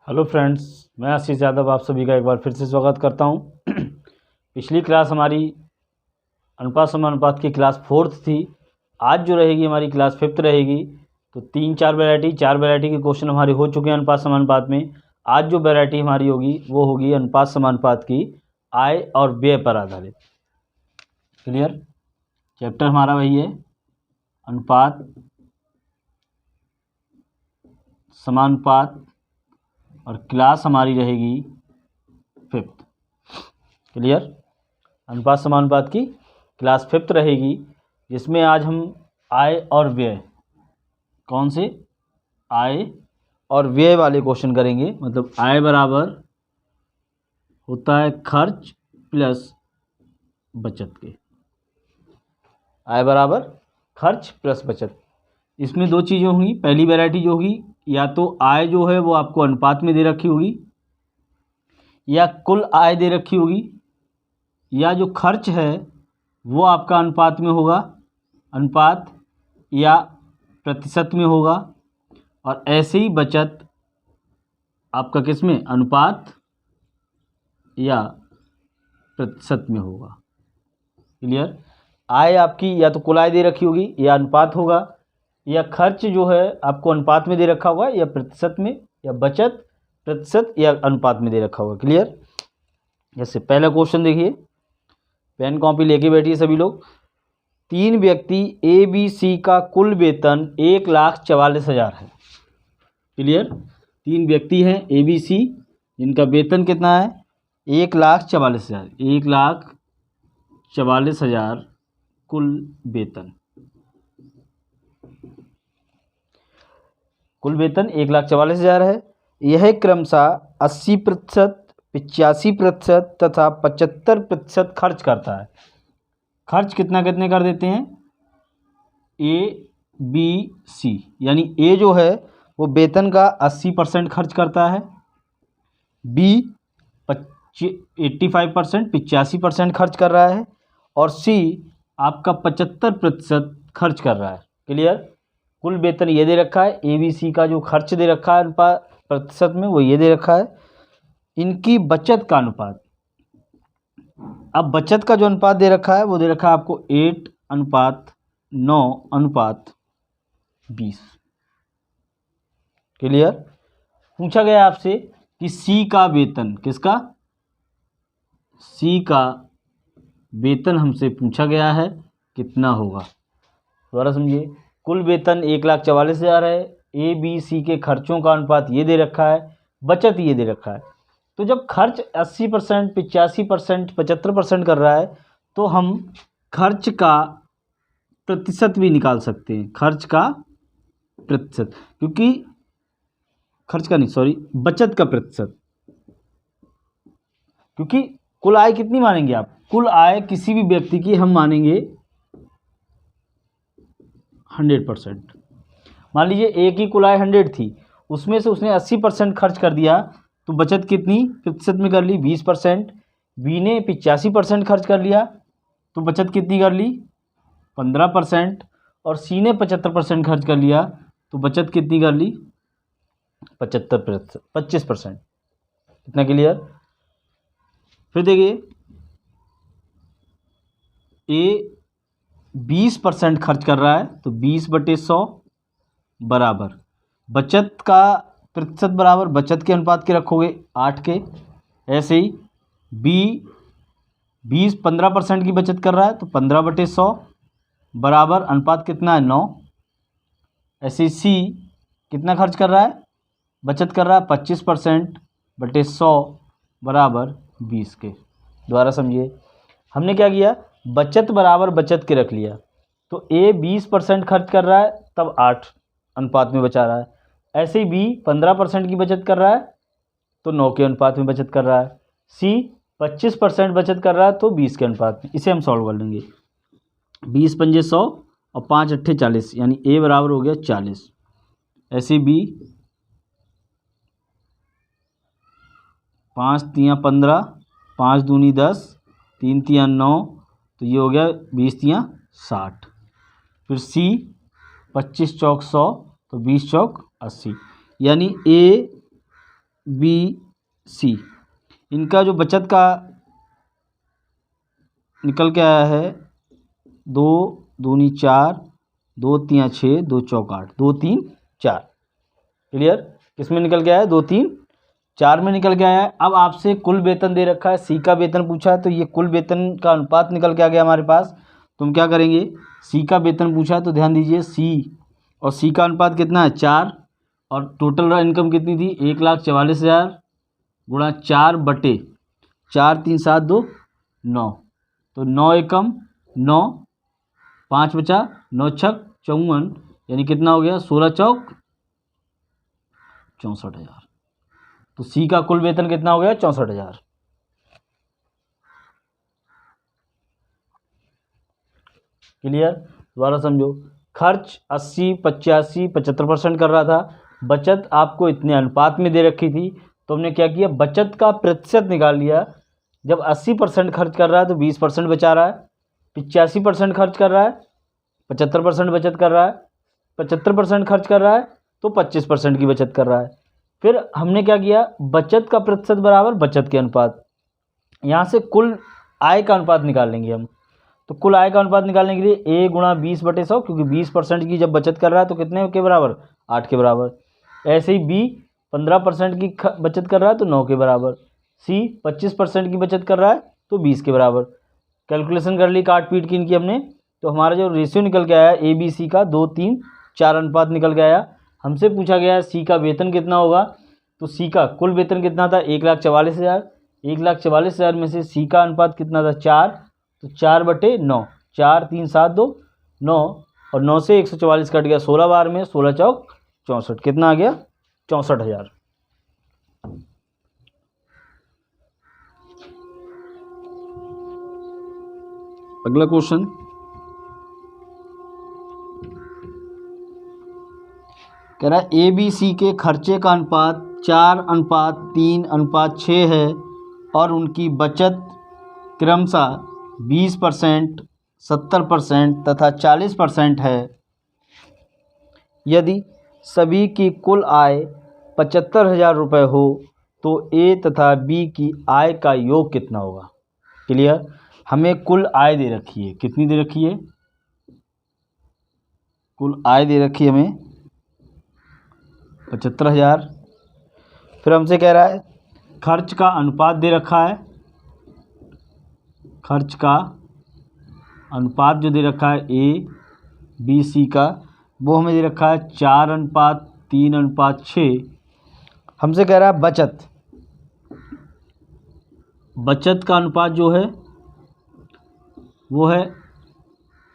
Hello friends, मैं आशीष यादव आप सभी का एक बार फिर से स्वागत करता हूं। पिछली क्लास हमारी अनुपात समानुपात की क्लास 4th थी। आज जो रहेगी हमारी क्लास 5th रहेगी। तो चार वैरायटी के क्वेश्चन हमारे हो चुके हैं अनुपात समानुपात में। आज जो वैरायटी हमारी होगी वो होगी अनुपात समानुपात की आय और व्यय पर आधारित। क्लियर? चैप्टर हमारा वही है, अनुपात समानुपात, और क्लास हमारी रहेगी 5th। क्लियर? अनुपात समानुपात की क्लास 5th रहेगी, जिसमें आज हम आय और व्यय, कौन से आय और व्यय वाले क्वेश्चन करेंगे। मतलब आय बराबर होता है खर्च प्लस बचत के। आय बराबर खर्च प्लस बचत। इसमें दो चीज़ें होंगी। पहली वैरायटी जो होगी, या तो आय जो है वो आपको अनुपात में दे रखी होगी, या कुल आय दे रखी होगी, या जो खर्च है वो आपका अनुपात में होगा, अनुपात या प्रतिशत में होगा, और ऐसे ही बचत आपका किस में, अनुपात या प्रतिशत में होगा। क्लियर? आय आपकी या तो कुल आय दे रखी होगी, या अनुपात होगा, या खर्च जो है आपको अनुपात में दे रखा होगा या प्रतिशत में, या बचत प्रतिशत या अनुपात में दे रखा होगा। क्लियर? जैसे पहला क्वेश्चन देखिए, पेन कॉपी लेके बैठिए सभी लोग। 3 व्यक्ति ए बी सी का कुल वेतन 1,44,000 है। क्लियर? 3 व्यक्ति हैं ए बी सी, जिनका वेतन कितना है, 1,44,000। 1,44,000 कुल वेतन। कुल वेतन 1,44,000 है। यह क्रमशः 80%, 85% तथा 75% खर्च करता है। खर्च कितना कितने कर देते हैं, ए बी सी, यानी ए जो है वो वेतन का 80% खर्च करता है, बी 85% 85% खर्च कर रहा है, और सी आपका 75% खर्च कर रहा है। क्लियर? कुल वेतन ये दे रखा है, ए बी सी का जो खर्च दे रखा है अनुपात प्रतिशत में वो ये दे रखा है। इनकी बचत का अनुपात, अब बचत का जो अनुपात दे रखा है वो दे रखा है आपको 8:9:20। क्लियर? पूछा गया आपसे कि सी का वेतन, किसका, सी का वेतन हमसे पूछा गया है कितना होगा। दोबारा समझिए, कुल वेतन 1,44,000 है, ए बी सी के खर्चों का अनुपात ये दे रखा है, बचत ये दे रखा है। तो जब खर्च 80%, 85%, 75% कर रहा है तो हम खर्च का प्रतिशत भी निकाल सकते हैं। खर्च का प्रतिशत, क्योंकि खर्च का नहीं, सॉरी, बचत का प्रतिशत। क्योंकि कुल आय कितनी मानेंगे आप, कुल आय किसी भी व्यक्ति की हम मानेंगे 100%। मान लीजिए ए की कुल आय 100 थी, उसमें से उसने 80% खर्च कर दिया, तो बचत कितनी प्रतिशत में कर ली, 20%। बी ने 85% खर्च कर लिया तो बचत कितनी कर ली, 15%। और सी ने 75% खर्च कर लिया तो बचत कितनी कर ली, 75%, 25%। कितना? क्लियर? फिर देखिए, ए 20% खर्च कर रहा है तो 20/100 बराबर बचत का प्रतिशत बराबर बचत के अनुपात के रखोगे 8 के। ऐसे ही बी 15% की बचत कर रहा है तो 15/100 बराबर अनुपात कितना है, 9। ऐसे ही सी कितना खर्च कर रहा है, बचत कर रहा है 25%/100 बराबर 20 के। दोबारा समझिए, हमने क्या किया, बचत बराबर बचत के रख लिया। तो ए 20% खर्च कर रहा है तब 8 अनुपात में बचा रहा है। ऐसे ही बी 15% की बचत कर रहा है तो 9 के अनुपात में बचत कर रहा है। सी 25% बचत कर रहा है तो 20 के अनुपात में। इसे हम सॉल्व कर लेंगे। 20×5 100 और 5×8 40, यानी ए बराबर हो गया 40। ऐसे बी 5×3 15, 5×2 10, 3×3 9, तो ये हो गया 20×3 60। फिर सी 25 चौक 100 तो 20 चौक 80, यानी ए बी सी, इनका जो बचत का निकल के आया है 2 दूनी 4, 2 तियाँ 6, 2 चौक 8, 2 3 4। क्लियर? किस में निकल के आया है? 2 3 4 में निकल के आया है। अब आपसे कुल वेतन दे रखा है, सी का वेतन पूछा है, तो ये कुल वेतन का अनुपात निकल के आ गया हमारे पास। तुम क्या करेंगे, सी का वेतन पूछा है तो ध्यान दीजिए सी और सी का अनुपात कितना है 4, और टोटल इनकम कितनी थी 1,44,000 गुणा 4 बटे 4 3 7 2 9, तो 9 एकम 9, 5 बचा, 9 छक 54, यानी कितना हो गया 16 चौक 64,000। तो सी का कुल वेतन कितना हो गया 64,000। क्लियर? दोबारा समझो, खर्च 80 85 75% कर रहा था, बचत आपको इतने अनुपात में दे रखी थी, तो हमने क्या किया बचत का प्रतिशत निकाल लिया। जब 80% खर्च कर रहा है तो 20% बचा रहा है, 85% खर्च कर रहा है 75% बचत कर रहा है, 75% खर्च कर रहा है तो 25% की बचत कर रहा है। फिर हमने क्या किया, बचत का प्रतिशत बराबर बचत के अनुपात, यहाँ से कुल आय का अनुपात निकाल लेंगे हम। तो कुल आय का अनुपात निकालने के लिए A गुणा 20/100, क्योंकि 20% की जब बचत कर रहा है तो कितने के बराबर 8 के बराबर। ऐसे ही B 15% की बचत कर रहा है तो 9 के बराबर, C 25% की बचत कर रहा है तो 20 के बराबर। कैलकुलेशन कर ली काट पीट की इनकी हमने, तो हमारा जो रेशियो निकल के आया ABC का 2 3 4 अनुपात निकल के आया। हमसे पूछा गया है C का वेतन कितना होगा, तो C का कुल वेतन कितना था 1,44,000, 1,44,000 में से C का अनुपात कितना था 4, तो 4/9, 4 3 7 2 9, और 9 से 144 कट गया 16 बार में, 16 चौक 64, कितना आ गया 64,000। अगला क्वेश्चन, कह रहा है ABC के खर्चे का अनुपात 4:3:6 है और उनकी बचत क्रमशः 20%, 70% तथा 40% है। यदि सभी की कुल आय 75,000 रुपये हो तो A तथा B की आय का योग कितना होगा। क्लियर? हमें कुल आय दे रखी है, कितनी दे रखी है, कुल आय दे रखी है हमें 75,000। फिर हमसे कह रहा है खर्च का अनुपात दे रखा है, खर्च का अनुपात जो दे रखा है ABC का, वो हमें दे रखा है 4:3:6। हमसे कह रहा है बचत का अनुपात जो है वो है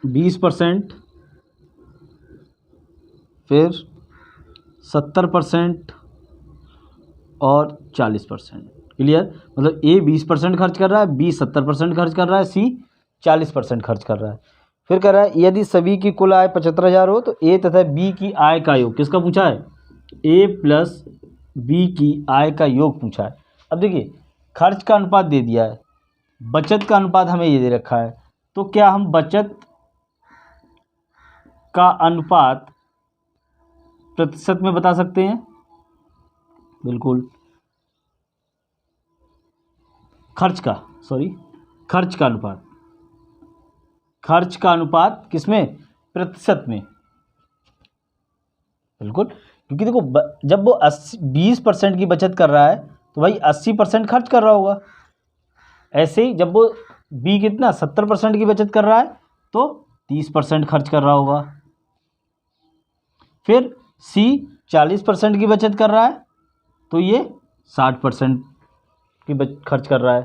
20%, फिर 70% और 40%। क्लियर? मतलब A 20% खर्च कर रहा है, B 70% खर्च कर रहा है, C 40% खर्च कर रहा है। फिर कह रहा है यदि सभी की कुल आय 75,000 हो तो A तथा B की आय का योग, किसका पूछा है, A प्लस B की आय का योग पूछा है। अब देखिए खर्च का अनुपात दे दिया है, बचत का अनुपात हमें ये दे रखा है, तो क्या हम बचत का अनुपात प्रतिशत में बता सकते हैं? बिल्कुल। खर्च का अनुपात किसमें, प्रतिशत में। बिल्कुल, क्योंकि देखो जब वो 20% की बचत कर रहा है तो भाई 80% खर्च कर रहा होगा। ऐसे ही जब वो B कितना 70% की बचत कर रहा है तो 30% खर्च कर रहा होगा। फिर C 40% की बचत कर रहा है तो ये 60% की खर्च कर रहा है।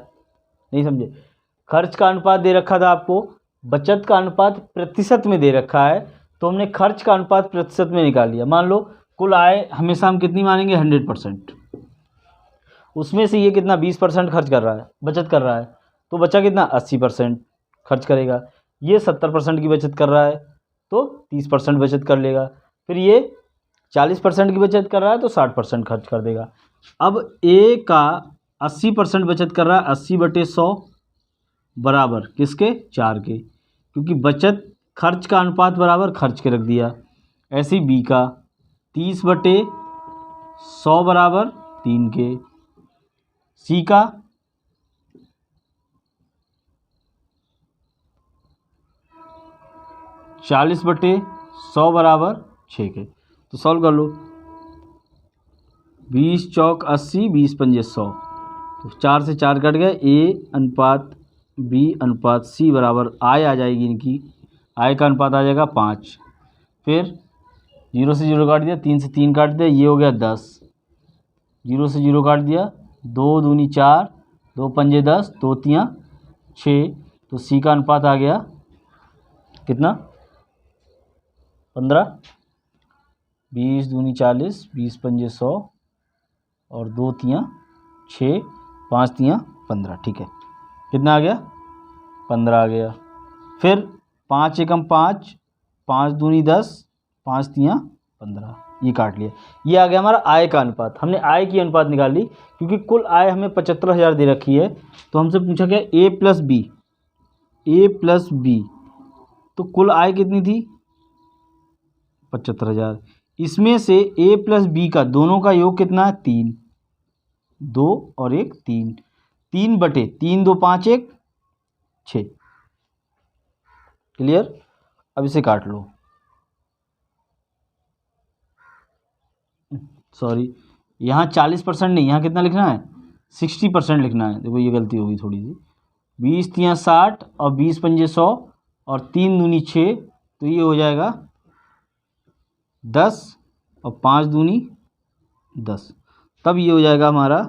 नहीं समझे? खर्च का अनुपात दे रखा था आपको, बचत का अनुपात प्रतिशत में दे रखा है, तो हमने खर्च का अनुपात प्रतिशत में निकाल लिया। मान लो कुल आय हमेशा हम कितनी मानेंगे 100%, उसमें से ये कितना 20% खर्च कर रहा है, बचत कर रहा है, तो बचा कितना 80% खर्च करेगा। ये 70% की बचत कर रहा है तो 30% बचत कर लेगा। फिर ये 40% की बचत कर रहा है तो 60% खर्च कर देगा। अब A का 80% बचत कर रहा है, 80/100 बराबर किसके 4 के, क्योंकि बचत खर्च का अनुपात बराबर खर्च के रख दिया। ऐसे ही B का 30/100 बराबर 3 के। सी का 40/100 बराबर 6 के। तो सॉल्व कर लो। 20 चौक 80, 20 पंजे 100, तो 4 से 4 कट गए। ए अनुपात बी अनुपात सी बराबर आय आ जाएगी इनकी। आय का अनुपात आ जाएगा 5। फिर 0 से 0 काट दिया, 3 से 3 काट दिया, ये हो गया 10। 0 से 0 काट दिया, 2 दूनी 4, 2 पंजे 10, 2 तियाँ 6। तो सी का अनुपात आ गया कितना? 15। 20 दूनी 40, 20 पंजे 100 और 2 तियाँ 6, 5 तियाँ 15। ठीक है, कितना आ गया? 15 आ गया। फिर 5 एकम 5, 5 दूनी 10, 5 तियाँ 15, ये काट लिया। ये आ गया हमारा आय का अनुपात। हमने आय की अनुपात निकाल ली, क्योंकि कुल आय हमें 75,000 दे रखी है। तो हमसे पूछा गया ए प्लस बी, तो कुल आय कितनी थी? 75,000। इसमें से ए प्लस बी का दोनों का योग कितना है? 3। 2 और 1 3, 3/3, 2 5 1 6। क्लियर? अब इसे काट लो। सॉरी, यहाँ 40% नहीं, यहाँ कितना लिखना है? 60% लिखना है। देखो ये गलती होगी थोड़ी सी। 20 तियाँ 60 और 20 पंजे 100 और 3 दूनी 6, तो ये हो जाएगा 10 और 5 दूनी 10, तब ये हो जाएगा हमारा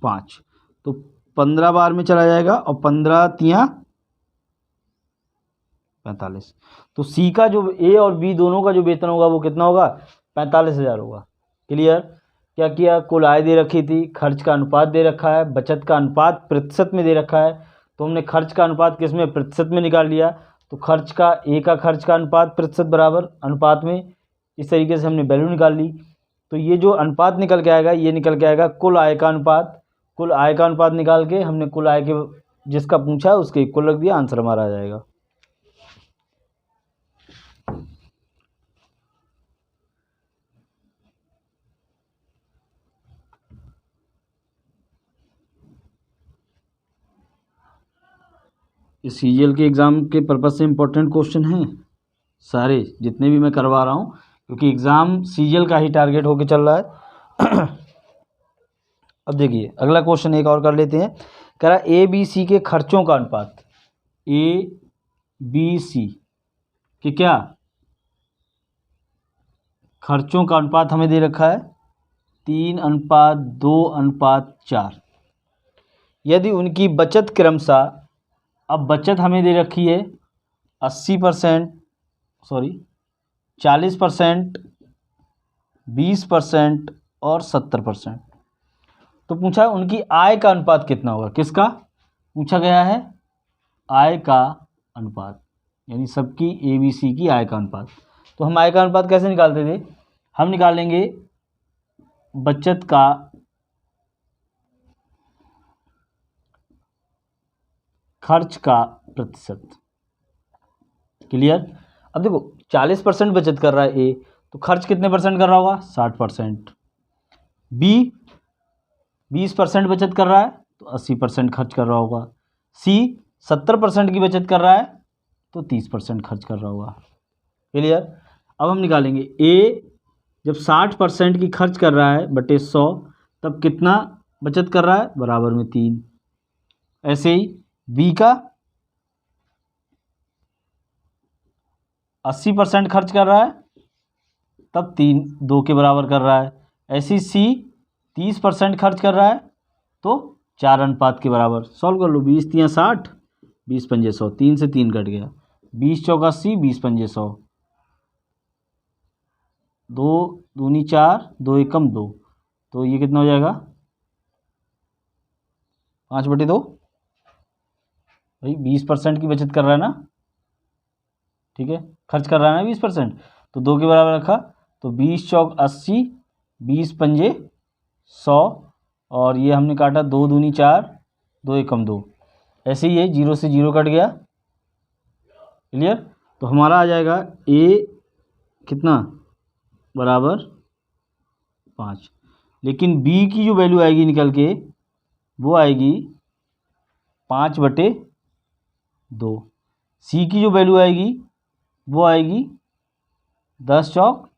5। तो 15 बार में चला जाएगा और 15 तियाँ 45। तो सी का जो ए और बी दोनों का जो वेतन होगा वो कितना होगा? 45,000 होगा। क्लियर? क्या किया? कुल आय दे रखी थी, खर्च का अनुपात दे रखा है, बचत का अनुपात प्रतिशत में दे रखा है। तो हमने खर्च का अनुपात किस में? प्रतिशत में निकाल लिया। तो खर्च का ए का खर्च का अनुपात प्रतिशत बराबर अनुपात में, इस तरीके से हमने वैल्यू निकाल ली। तो ये जो अनुपात निकल के आएगा, ये निकल के आएगा कुल आय का अनुपात। कुल आय का अनुपात निकाल के हमने कुल आय के जिसका पूछा है उसके इक्वल रख दिया, आंसर हमारा आ जाएगा। इस सीजीएल के एग्ज़ाम के पर्पज़ से इम्पोर्टेंट क्वेश्चन हैं सारे, जितने भी मैं करवा रहा हूँ, क्योंकि एग्ज़ाम सीजीएल का ही टारगेट होके चल रहा है। अब देखिए अगला क्वेश्चन एक और कर लेते हैं। कह रहा ए बी सी के खर्चों का अनुपात, ए बी सी के क्या खर्चों का अनुपात हमें दे रखा है 3:2:4। यदि उनकी बचत क्रमशः, अब बचत हमें दे रखी है 80%, सॉरी 40%, 20% और 70%। तो पूछा है उनकी आय का अनुपात कितना होगा? किसका पूछा गया है? आय का अनुपात, यानी सबकी ए बी सी की आय का अनुपात। तो हम आय का अनुपात कैसे निकालते थे? हम निकालेंगे बचत का खर्च का प्रतिशत। क्लियर? अब देखो 40% बचत कर रहा है ए, तो खर्च कितने परसेंट कर रहा होगा? 60%। बी 20% बचत कर रहा है, तो 80% खर्च कर रहा होगा। सी 70% की बचत कर रहा है, तो 30% खर्च कर रहा होगा। क्लियर? अब हम निकालेंगे ए जब 60% की खर्च कर रहा है बटे 100, तब कितना बचत कर रहा है? बराबर में 3। ऐसे ही बी का 80% खर्च कर रहा है, तब 3 2 के बराबर कर रहा है। ऐसे ही सी 30% खर्च कर रहा है, तो 4 अनुपात के बराबर। सॉल्व कर लो। 20 तियाँ 60, 20 पंजे 100, 3 से 3 कट गया। 20 चौक 80, 20 पंजे 100, 2 दूनी 4, 2 एकम 2, तो ये कितना हो जाएगा? 5/2। भाई 20% की बचत कर रहा है ना, ठीक है, खर्च कर रहा है ना 20%, तो 2 के बराबर रखा। तो 20 चौक 80, 20 पंजे 100 और ये हमने काटा 2 दूनी 4, 2 एकम 2। ऐसे ही है, 0 से 0 कट गया। क्लियर? तो हमारा आ जाएगा ए कितना? बराबर 5। लेकिन बी की जो वैल्यू आएगी निकल के वो आएगी 5/2। सी की जो वैल्यू आएगी वो आएगी 10 चौक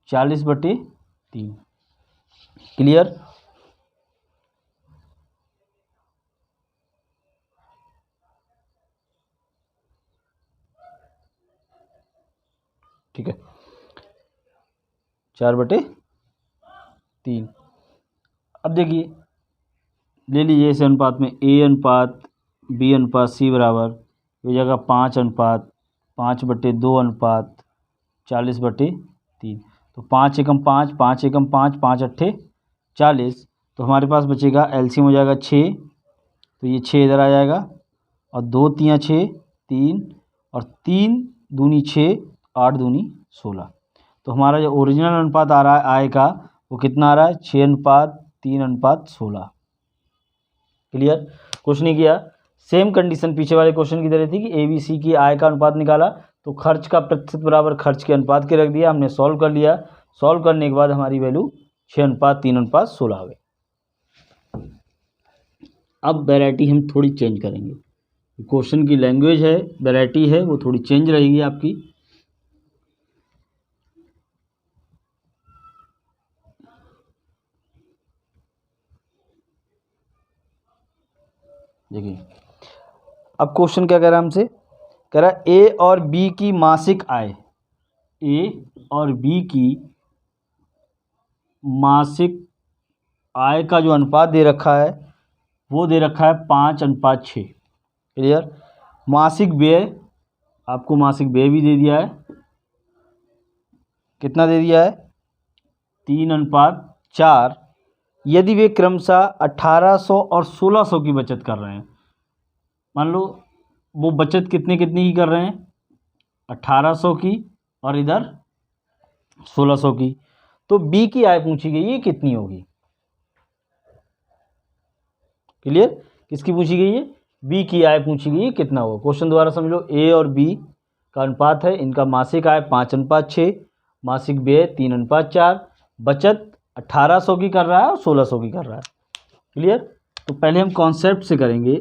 40/3। क्लियर? ठीक है, 4/3। अब देखिए, ले लीजिए इस अनुपात में ए अनुपात बी अनुपात सी बराबर हो जाएगा 5/2 अनुपात 40/3। तो 5 एकम 5, 5 एकम 5, 5 अट्ठे 40। तो हमारे पास बचेगा एलसीएम हो जाएगा 6, तो ये 6 इधर आ जाएगा और 2 तियाँ 6 3 और 3 दूनी 6 8 दूनी 16। तो हमारा जो ओरिजिनल अनुपात आ रहा है आय का वो कितना आ रहा है 6:3:16। क्लियर? कुछ नहीं किया, सेम कंडीशन पीछे वाले क्वेश्चन की तरह थी कि ए बी सी की आय का अनुपात निकाला तो खर्च का प्रतिशत बराबर खर्च के अनुपात के रख दिया, हमने सॉल्व कर लिया। सॉल्व करने के बाद हमारी वैल्यू 6:3:16 आ गई। अब वैरायटी हम थोड़ी चेंज करेंगे, क्वेश्चन की लैंग्वेज है, वैरायटी है, वो थोड़ी चेंज रहेगी आपकी। देखिए अब क्वेश्चन क्या कह रहा है हमसे, कह रहा है ए और बी की मासिक आय, ए और बी की मासिक आय का जो अनुपात दे रखा है वो दे रखा है 5:6। क्लियर? मासिक व्यय, आपको मासिक व्यय भी दे दिया है, कितना दे दिया है 3:4। यदि वे क्रमशः 1800 और 1600 की बचत कर रहे हैं, मान लो वो बचत कितनी की कर रहे हैं 1800 की और इधर 1600 की, तो बी की आय पूछी गई है कितनी होगी। क्लियर? किसकी पूछी गई है? बी की आय पूछी गई है, कितना होगा। क्वेश्चन दोबारा समझ लो, ए और बी का अनुपात है, इनका मासिक आय 5:6, मासिक व्यय 3:4, बचत 1800 की कर रहा है और 1600 की कर रहा है। क्लियर? तो पहले हम कॉन्सेप्ट से करेंगे,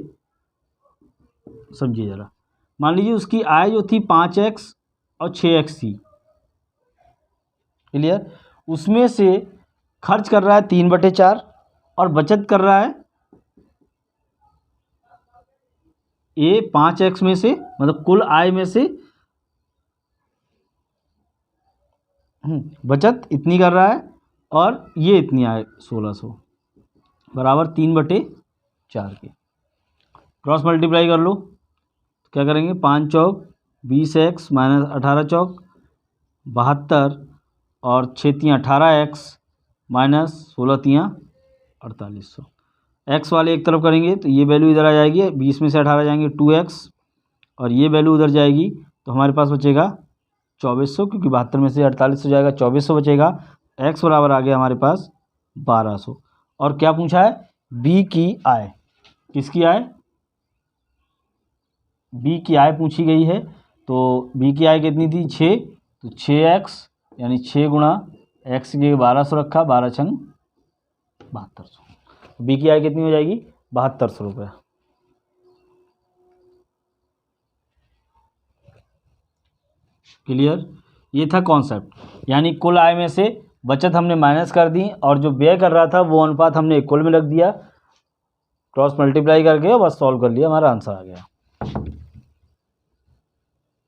समझिए ज़रा। मान लीजिए उसकी आय जो थी 5x और 6x थी। क्लियर? उसमें से खर्च कर रहा है 3/4 और बचत कर रहा है ए 5x में से, मतलब कुल आय में से बचत इतनी कर रहा है और ये इतनी आय 1600 बराबर 3/4 के। क्रॉस मल्टीप्लाई कर लो, तो क्या करेंगे 5 चौक 20x माइनस 18 चौक 72 और 6 तियाँ 18x माइनस 16 तियाँ 4800। एक्स वाले एक तरफ करेंगे तो ये वैल्यू इधर आ जाएगी, 20 में से 18 जाएंगे 2x और ये वैल्यू उधर जाएगी, तो हमारे पास बचेगा 2400, क्योंकि 72 में से 48 हो जाएगा 2400 बचेगा। x बराबर आ गया हमारे पास 1200। और क्या पूछा है? बी की आय। किसकी आय? बी की आय पूछी गई है। तो बी की आय कितनी थी 6, तो 6x यानी 6 गुणा x की 1200 रखा, 12 छंग 7200। बी की आय कितनी हो जाएगी 7200 रुपये। क्लियर? ये था कॉन्सेप्ट, यानी कुल आय में से बचत हमने माइनस कर दी और जो व्यय कर रहा था वो अनुपात हमने इक्वल में रख दिया, क्रॉस मल्टीप्लाई करके और बस सॉल्व कर लिया, हमारा आंसर आ गया।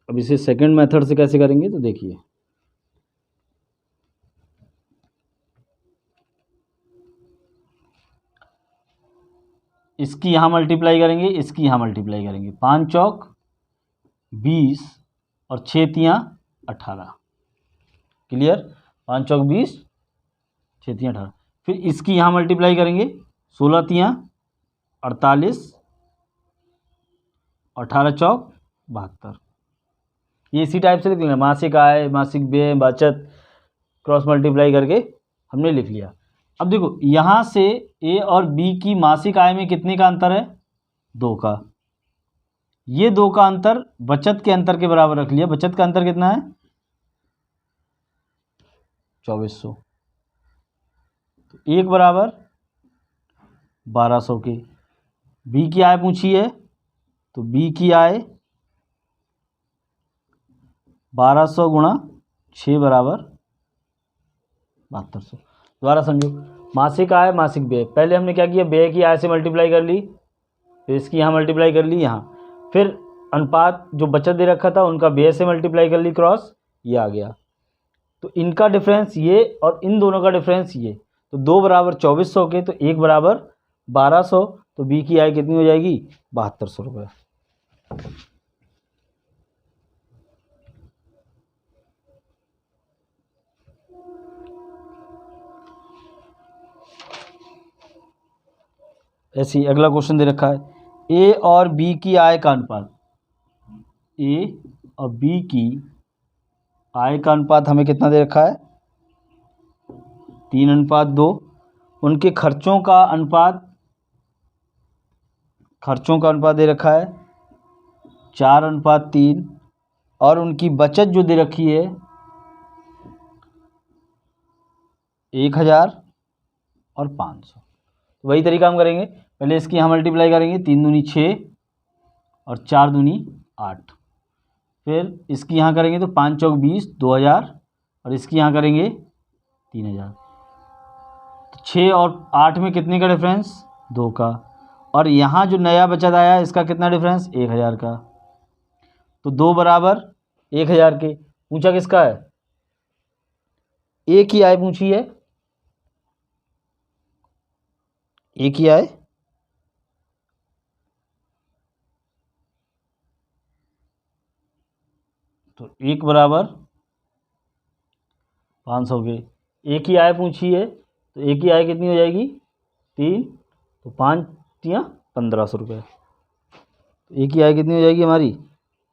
अब इसे सेकंड मेथड से कैसे करेंगे तो देखिए, इसकी यहाँ मल्टीप्लाई करेंगे, इसकी यहाँ मल्टीप्लाई करेंगे, 5 चौक 20 और 6 तियाँ 18। क्लियर? 5 चौक 20 6 तियाँ 18। फिर इसकी यहाँ मल्टीप्लाई करेंगे, 16 तियाँ 48 और 18 चौक 72। ये इसी टाइप से लिख लेना, मासिक आय मासिक व्यय बचत क्रॉस मल्टीप्लाई करके हमने लिख लिया। अब देखो यहाँ से ए और बी की मासिक आय में कितने का अंतर है 2 का, ये 2 का अंतर बचत के अंतर के बराबर रख लिया। बचत का अंतर कितना है 2400। तो 1 बराबर 1200 के। बी की आय पूछी है तो बी की आय 1200 गुणा 6 बराबर 7200। दोबारा समझो, मासिक आय मासिक व्यय, पहले हमने क्या किया, व्यय की आय से मल्टीप्लाई कर ली, फिर इसकी यहाँ मल्टीप्लाई कर ली यहाँ, फिर अनुपात जो बचत दे रखा था उनका व्यय से मल्टीप्लाई कर ली, क्रॉस ये आ गया। तो इनका डिफरेंस ये और इन दोनों का डिफरेंस ये, तो 2 बराबर 2400 के, तो 1 बराबर 1200, तो बी की आय कितनी हो जाएगी 7200 रुपये। ऐसी अगला क्वेश्चन दे रखा है, ए और बी की आय का अनुपात, ए और बी की आय का अनुपात हमें कितना दे रखा है 3:2। उनके खर्चों का अनुपात दे रखा है 4:3, और उनकी बचत जो दे रखी है 1000 और 500। तो वही तरीका हम करेंगे, पहले इसकी यहाँ मल्टीप्लाई करेंगे, 3 दूनी 6 और 4 दूनी 8, फिर इसकी यहाँ करेंगे तो 5 चौक 20, 2000, और इसकी यहाँ करेंगे 3000। तो 6 और 8 में कितने का डिफरेंस 2 का, और यहाँ जो नया बचत आया इसका कितना डिफरेंस 1000 का। तो 2 बराबर 1000 के। पूछा किसका है, ए की आय पूछी है, ए की आय तो 1 बराबर 500 के। ए की आय पूछी है तो ए की आय कितनी हो जाएगी 3, तो 5 या 1500 रुपये। तो ए की आय कितनी हो जाएगी हमारी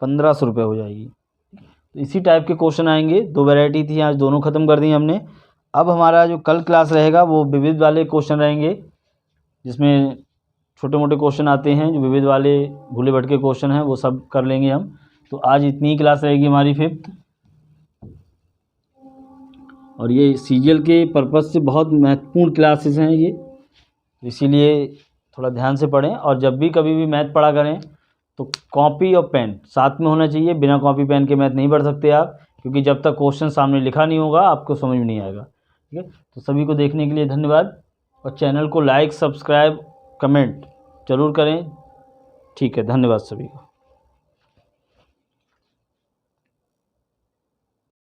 1500 रुपये हो जाएगी। तो इसी टाइप के क्वेश्चन आएंगे, 2 वैरायटी थी, आज दोनों ख़त्म कर दी हमने। अब हमारा जो कल क्लास रहेगा वो विविध वाले क्वेश्चन रहेंगे, जिसमें छोटे मोटे क्वेश्चन आते हैं, जो विविध वाले भूले भटके क्वेश्चन हैं वो सब कर लेंगे हम। तो आज इतनी ही क्लास रहेगी हमारी 5th, और ये सीजीएल के पर्पज़ से बहुत महत्वपूर्ण क्लासेस हैं ये, इसीलिए थोड़ा ध्यान से पढ़ें। और जब भी कभी भी मैथ पढ़ा करें तो कॉपी और पेन साथ में होना चाहिए, बिना कॉपी पेन के मैथ नहीं पढ़ सकते आप, क्योंकि जब तक क्वेश्चन सामने लिखा नहीं होगा आपको समझ में नहीं आएगा। ठीक है, तो सभी को देखने के लिए धन्यवाद, और चैनल को लाइक सब्सक्राइब कमेंट ज़रूर करें। ठीक है, धन्यवाद सभी को।